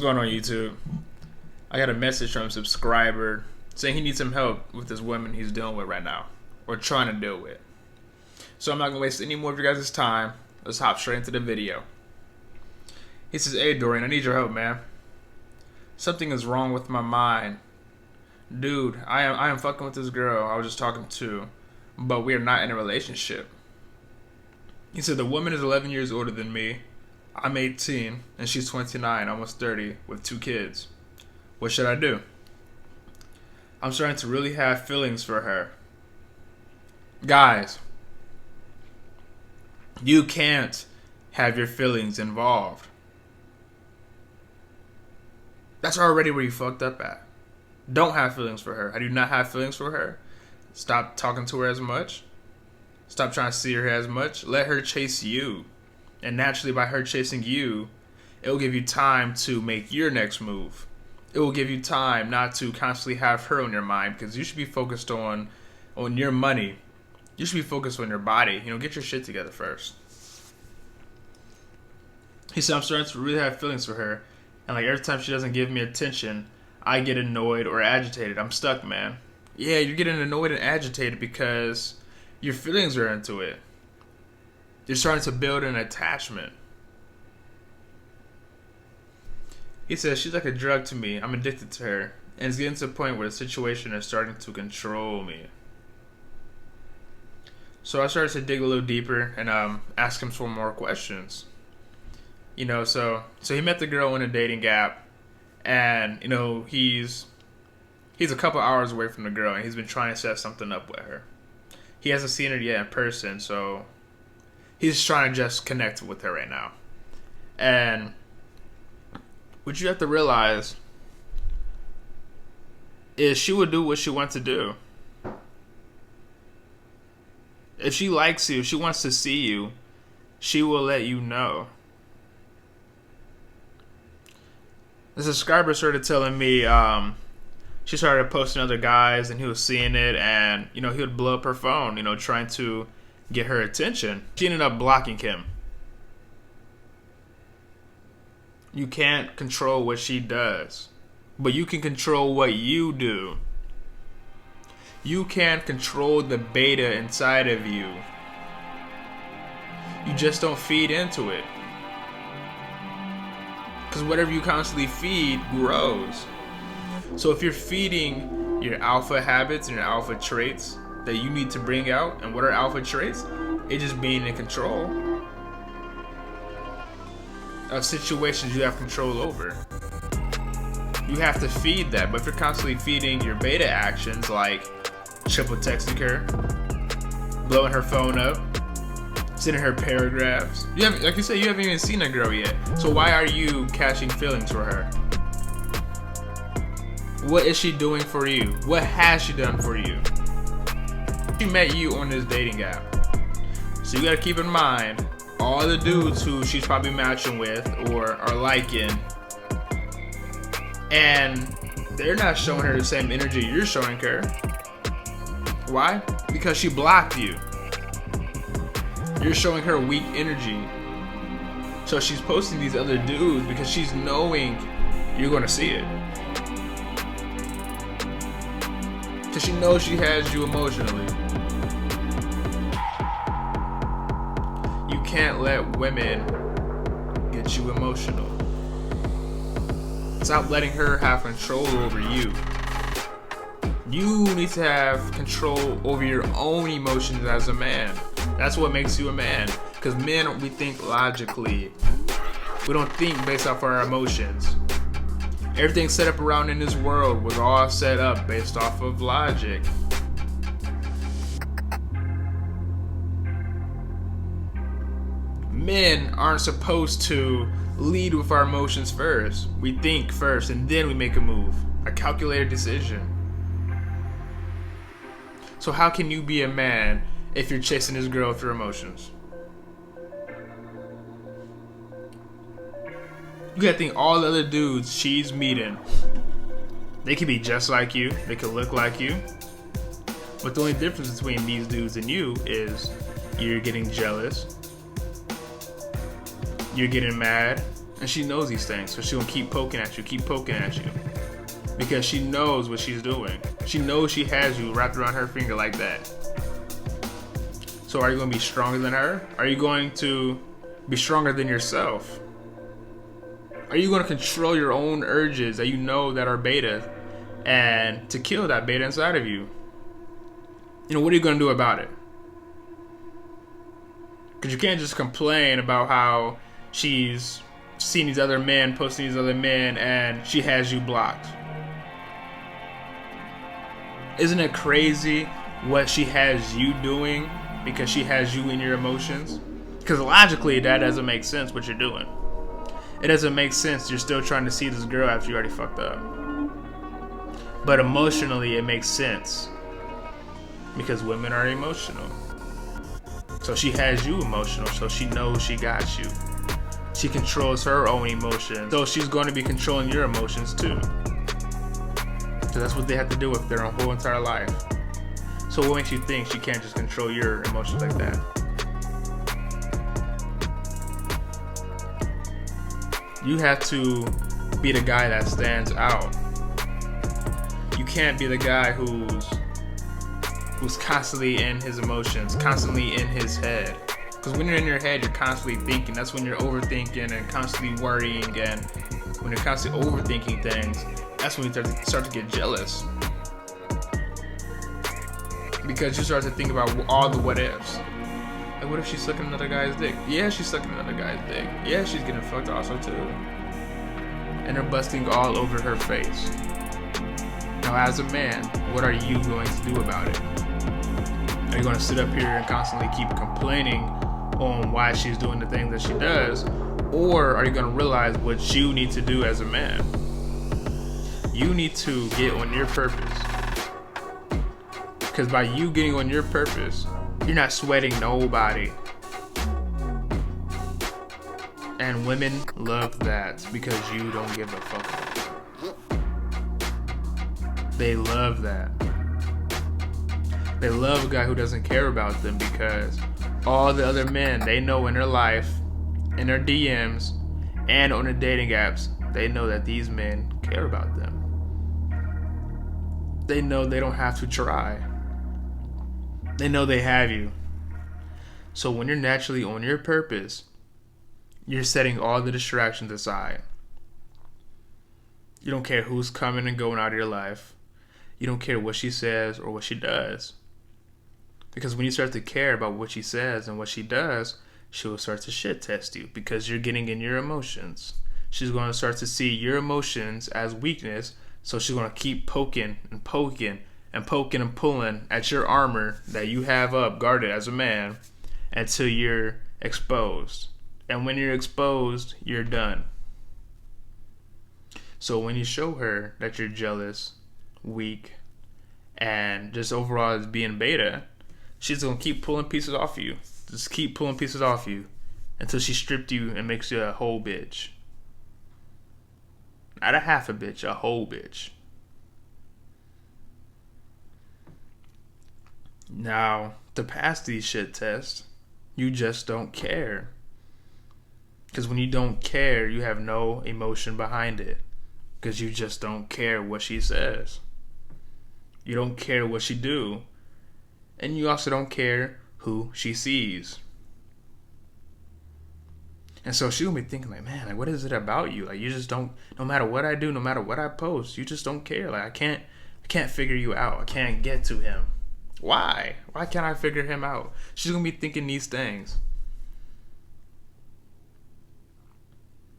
going on, YouTube? I got a message from a subscriber saying he needs some help with this woman he's dealing with right now, or trying to deal with. So I'm not going to waste any more of your guys' time. Let's hop straight into the video. He says, "Hey Dorian, I need your help, man. Something is wrong with my mind. Dude, I am fucking with this girl I was just talking to, but we are not in a relationship." He said, "The woman is 11 years older than me. I'm 18, and she's 29, almost 30, with 2 kids. What should I do? I'm starting to really have feelings for her." Guys, you can't have your feelings involved. That's already where you fucked up at. Don't have feelings for her. I do not have feelings for her. Stop talking to her as much. Stop trying to see her as much. Let her chase you. And naturally, by her chasing you, it will give you time to make your next move. It will give you time not to constantly have her on your mind, because you should be focused on your money. You should be focused on your body. Get your shit together first. He said, "I'm starting to really have feelings for her. And every time she doesn't give me attention, I get annoyed or agitated. I'm stuck, man." Yeah, you're getting annoyed and agitated because your feelings are into it. You're starting to build an attachment. He says, "She's like a drug to me. I'm addicted to her. And it's getting to the point where the situation is starting to control me." So I started to dig a little deeper and ask him some more questions. So he met the girl in a dating app, and he's a couple hours away from the girl, and he's been trying to set something up with her. He hasn't seen her yet in person, so he's trying to just connect with her right now. And what you have to realize is she will do what she wants to do. If she likes you, if she wants to see you, she will let you know. The subscriber started telling me she started posting other guys, and he was seeing it, and he would blow up her phone, trying to get her attention. She ended up blocking him. You can't control what she does, but you can control what you do. You can't control the beta inside of you. You just don't feed into it. Because whatever you constantly feed grows. So if you're feeding your alpha habits and your alpha traits that you need to bring out, and what are alpha traits? It's just being in control of situations you have control over. You have to feed that. But if you're constantly feeding your beta actions, like triple texting her, blowing her phone up, sending her paragraphs, like you said, you haven't even seen a girl yet. So why are you catching feelings for her? What is she doing for you? What has she done for you? She met you on this dating app. So you gotta keep in mind, all the dudes who she's probably matching with or are liking, and they're not showing her the same energy you're showing her. Why? Because she blocked you. You're showing her weak energy. So she's posting these other dudes because she's knowing you're gonna see it. Because she knows she has you emotionally. You can't let women get you emotional. Stop letting her have control over you. You need to have control over your own emotions as a man. That's what makes you a man. Because men, we think logically. We don't think based off our emotions. Everything set up around in this world was all set up based off of logic. Men aren't supposed to lead with our emotions first. We think first, and then we make a move. A calculated decision. So how can you be a man if you're chasing this girl with your emotions? You gotta think all the other dudes she's meeting, they could be just like you, they could look like you, but the only difference between these dudes and you is you're getting jealous, you're getting mad, And she knows these things, so she'll keep poking at you, because she knows what she's doing. She knows she has you wrapped around her finger like that. So are you going to be stronger than her? Are you going to be stronger than yourself? Are you going to control your own urges that you know that are beta and to kill that beta inside of you? You know, what are you going to do about it? Because you can't just complain about how she's seen these other men, posting these other men, and she has you blocked. Isn't it crazy what she has you doing because she has you in your emotions? Because logically, that doesn't make sense what you're doing. It doesn't make sense you're still trying to see this girl after you already fucked up. But emotionally, it makes sense. Because women are emotional. So she has you emotional, so she knows she got you. She controls her own emotions, so she's going to be controlling your emotions too. So that's what they have to do with their whole entire life. So what makes you think she can't just control your emotions like that? You have to be the guy that stands out. You can't be the guy who's constantly in his emotions, constantly in his head. Because when you're in your head, you're constantly thinking. That's when you're overthinking and constantly worrying. And when you're constantly overthinking things, that's when you start to get jealous. Because you start to think about all the what ifs. Like, what if she's sucking another guy's dick? Yeah, she's sucking another guy's dick. Yeah, she's getting fucked also too. And they're busting all over her face. Now, as a man, what are you going to do about it? Are you going to sit up here and constantly keep complaining on why she's doing the things that she does? Or are you going to realize what you need to do as a man? You need to get on your purpose. Because by you getting on your purpose, you're not sweating nobody. And women love that because you don't give a fuck. They love that. They love a guy who doesn't care about them because all the other men they know in their life, in their DMs, and on the dating apps, they know that these men care about them. They know they don't have to try. They know they have you. So when you're naturally on your purpose, you're setting all the distractions aside. You don't care who's coming and going out of your life. You don't care what she says or what she does. Because when you start to care about what she says and what she does, she will start to shit test you because you're getting in your emotions. She's going to start to see your emotions as weakness, so she's going to keep poking and pulling at your armor that you have up guarded as a man until you're exposed. And when you're exposed, you're done. So when you show her that you're jealous, weak, and just overall as being beta, she's going to keep pulling pieces off of you. Just keep pulling pieces off you until she stripped you and makes you a whole bitch. Not a half a bitch, a whole bitch. Now, to pass these shit tests, you just don't care. Because when you don't care, you have no emotion behind it. Because you just don't care what she says. You don't care what she do. And you also don't care who she sees. And so she'll be thinking like, man, like, what is it about you? Like, you just don't, no matter what I do, no matter what I post, you just don't care. Like, I can't figure you out. I can't get to him. Why? Why can't I figure him out? She's going to be thinking these things.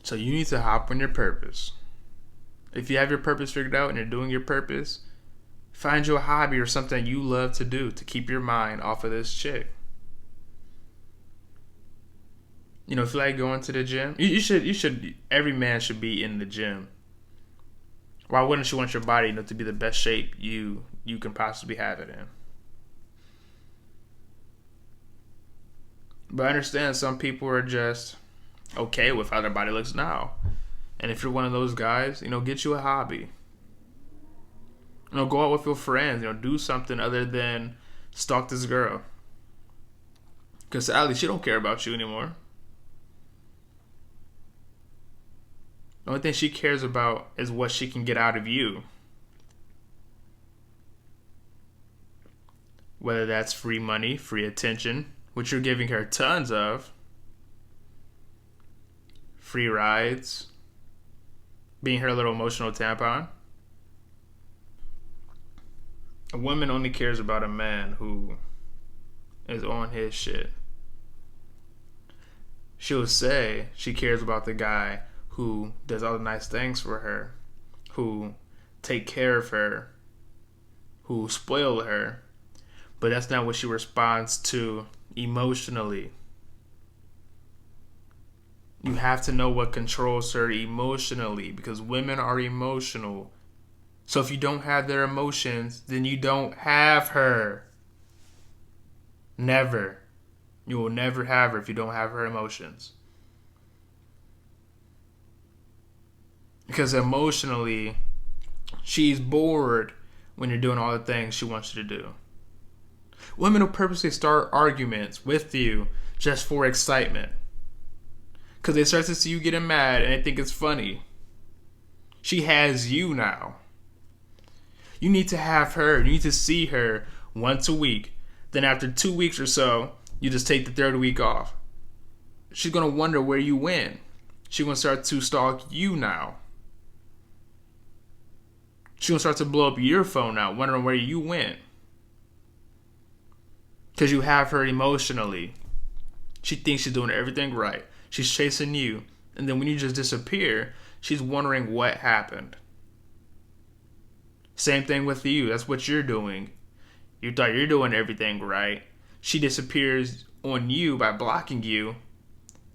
So you need to hop on your purpose. If you have your purpose figured out and you're doing your purpose, find you a hobby or something you love to do to keep your mind off of this chick. You know, if you like going to the gym, you should. Every man should be in the gym. Why wouldn't you want your body, to be the best shape you can possibly have it in? But I understand some people are just okay with how their body looks now. And if you're one of those guys, get you a hobby. Go out with your friends, do something other than stalk this girl. Because sadly, she don't care about you anymore. The only thing she cares about is what she can get out of you. Whether that's free money, free attention, which you're giving her tons of, free rides, being her little emotional tampon. A woman only cares about a man who is on his shit. She'll say she cares about the guy who does all the nice things for her, who take care of her, who spoil her, but that's not what she responds to emotionally. You have to know what controls her emotionally, because women are emotional. So if you don't have their emotions, then you don't have her. Never. You will never have her if you don't have her emotions. Because emotionally, she's bored when you're doing all the things she wants you to do. Women will purposely start arguments with you just for excitement. Because they start to see you getting mad and they think it's funny. She has you now. You need to have her. You need to see her once a week. Then after 2 weeks or so, you just take the third week off. She's going to wonder where you went. She's going to start to stalk you now. She's going to start to blow up your phone now, wondering where you went. Because you have her emotionally. She thinks she's doing everything right. She's chasing you. And then when you just disappear, she's wondering what happened. Same thing with you. That's what you're doing. You thought you're doing everything right. She disappears on you by blocking you.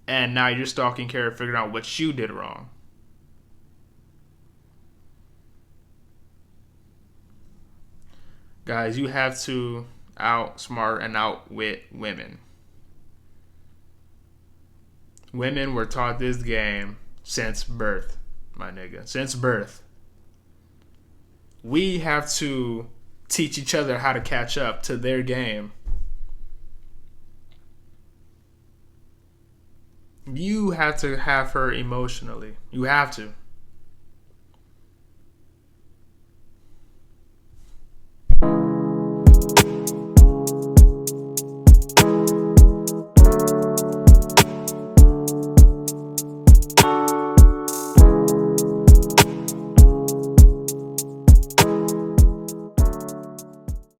And now you're stalking her, figuring out what you did wrong. Guys, you have to outsmart and outwit women. Women were taught this game since birth, my nigga. Since birth. We have to teach each other how to catch up to their game. You have to have her emotionally. You have to.